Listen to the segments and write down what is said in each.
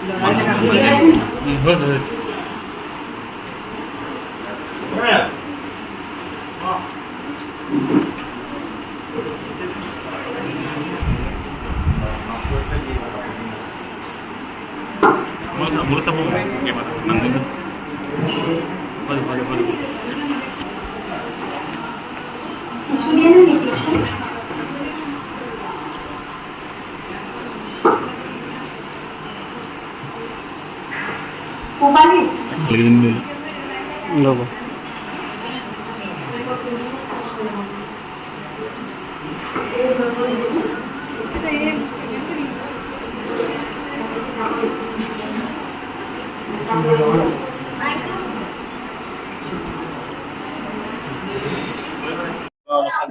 Mula sa buong gimana? Nandun. Balik. Tisu dia nih, tisu. Kupani. Lagi Logo.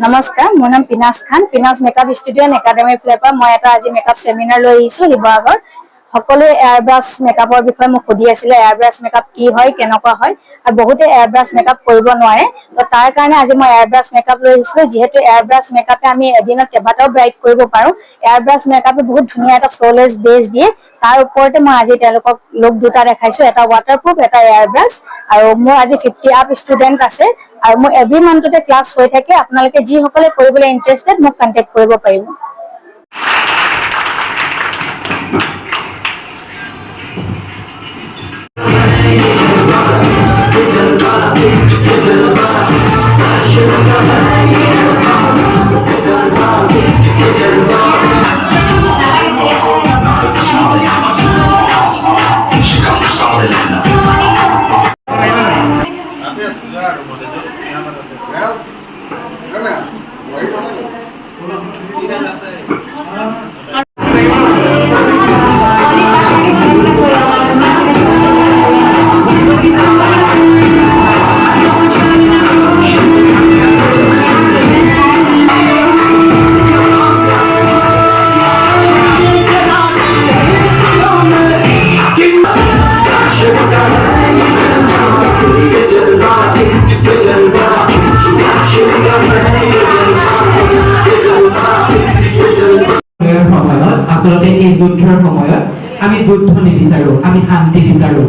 নমস্কাৰ, মোৰ নাম পিনাজ খান। পিনাজ makeup studio' and একাডেমীৰ ফালৰ পৰা মই এটা আজি মেকআপ চেমিনাৰ লৈ আহিছোঁ শিৱসাগৰ। সকলোৱে এয়াৰ ব্ৰাছ মেকআপৰ বিষয়ে মোক সুধি আছিলে, এয়াৰ ব্ৰাছ মেকআপ কি হয়, কেনেকুৱা হয়, আৰু বহুতে এয়াৰ ব্ৰাছ মেকআপ কৰিব নোৱাৰে। তো তাৰ কাৰণে আজি মই এয়াৰ ব্ৰাছ মেকআপ লৈ আহিছিলোঁ। যিহেতু এয়াৰ ব্ৰাছ মেকআপে আমি এদিনত কেইবাটাও ব্ৰাইট কৰিব পাৰোঁ। এয়াৰ ব্ৰাছ মেকআপে বহুত ধুনীয়া এটা ফ্ললেছ বেছ দিয়ে। তাৰ ওপৰতে মই আজি তেওঁলোকক লুক দুটা দেখাইছোঁ, এটা ৱাটাৰপ্ৰুফ, এটা এয়াৰ ব্ৰাছ। আৰু মোৰ আজি 50 আপ ষ্টুডেণ্ট আছে আৰু মোৰ এভৰি মান্থতে ক্লাছ হৈ থাকে। আপোনালোকে যিসকলে কৰিবলৈ ইণ্টাৰেষ্টেড মোক কণ্টেক্ট কৰিব পাৰিব। আচলতে এই যুদ্ধৰ সময়ত আমি যুদ্ধ নিবিচাৰো, আমি শান্তি বিচাৰো।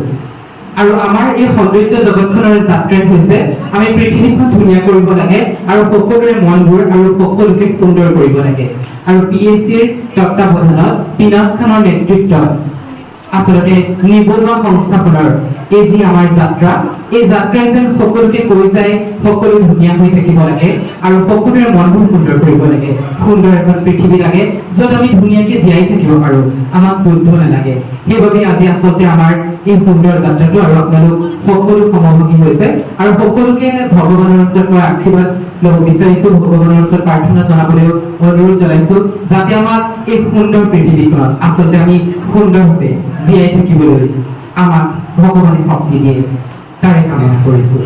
আৰু আমাৰ এই সৌন্দৰ্য জগতখনৰ যাত্ৰা হৈছে আমি পৃথিৱীখন ধুনীয়া কৰিব লাগে আৰু সকলোৰে মনবোৰ আৰু সকলোকে সুন্দৰ কৰিব লাগে। আৰু PACৰ তত্ত্বাৱধানত পিনাজ খানৰ নেতৃত্বত আচলতে নিবনুৱা সংস্থাপনৰ এই যি আমাৰ যাত্ৰা, এই যাত্ৰাই যেন সকলোকে কৈ যায় সকলো ধুনীয়া হৈ থাকিব লাগে আৰু সকলোৰে মনবোৰ সুন্দৰ কৰিব লাগে। সুন্দৰ এখন পৃথিৱী লাগে য'ত আমি ধুনীয়াকে জীয়াই থাকিব পাৰোঁ, আমাক যুদ্ধ নালাগে। সেইবাবে আজি আচলতে আমাৰ এই সুন্দৰ যাত্ৰাটো আৰু আপোনালোক সকলো সমভাগী হৈছে আৰু সকলোকে ভগৱানৰ ওচৰত মই আশীৰ্বাদ ল'ব বিচাৰিছোঁ, ভগৱানৰ ওচৰত প্ৰাৰ্থনা জনাবলৈ অনুৰোধ জনাইছোঁ যাতে আমাক এই সুন্দৰ পৃথিৱীখনত আচলতে আমি সুন্দৰভাৱে জীয়াই থাকিবলৈ আমাক ভগৱানে শক্তি দিয়ে, তাৰে কামনা কৰিছোঁ।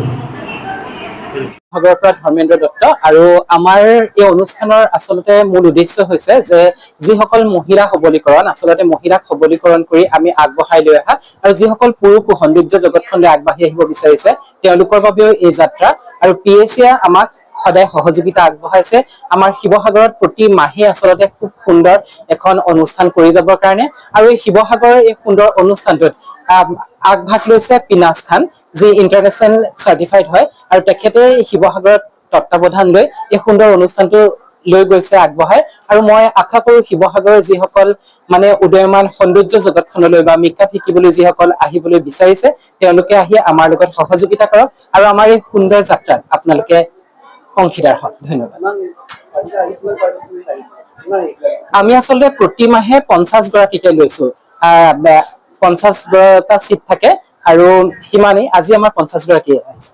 ভাগৰ পৰা ধৰ্মেন্দ্ৰ দত্ত। আৰু আমাৰ এই অনুষ্ঠানৰ আচলতে মূল উদ্দেশ্য হৈছে যে যিসকল মহিলা সবলীকৰণ, আচলতে মহিলাক সবলীকৰণ কৰি আমি আগবঢ়াই লৈ অহা আৰু যিসকল পুৰুষ সৌন্দৰ্য জগতখনলৈ আগবাঢ়ি আহিব বিচাৰিছে তেওঁলোকৰ বাবেও এই যাত্ৰা। আৰু PACয়ে আমাক সদায় সহযোগিতা আগবঢ়াইছে আমাৰ শিৱসাগৰত প্ৰতি মাহে আচলতে খুব সুন্দৰ এখন অনুষ্ঠান কৰি যাবৰ কাৰণে। আৰু এই শিৱসাগৰৰ এই সুন্দৰ অনুষ্ঠানটোত আগভাগ লৈছে পিনাজ খান, যি ইণ্টাৰনেশ্যনেল চাৰ্টিফাইড হয় আৰু তেখেতে শিৱসাগৰত তত্ত্বাৱধান লৈ এই সুন্দৰ অনুষ্ঠানটো লৈ গৈছে আগবঢ়াই। আৰু মই আশা কৰো শিৱসাগৰৰ যিসকল মানে উদয়মান সৌন্দৰ্য জগতখনলৈ বা মেকআপ শিকিবলৈ যিসকল আহিবলৈ বিচাৰিছে তেওঁলোকে আহি আমাৰ লগত সহযোগিতা কৰক আৰু আমাৰ এই সুন্দৰ যাত্ৰাত আপোনালোকে অংশীদাৰ হওক। ধন্যবাদ। আমি আচলতে প্ৰতি মাহে 50 গৰাকীকে লৈছো। 50 গৰাকী চিট থাকে আৰু সিমানেই আজি আমাৰ 50 গৰাকী আছে।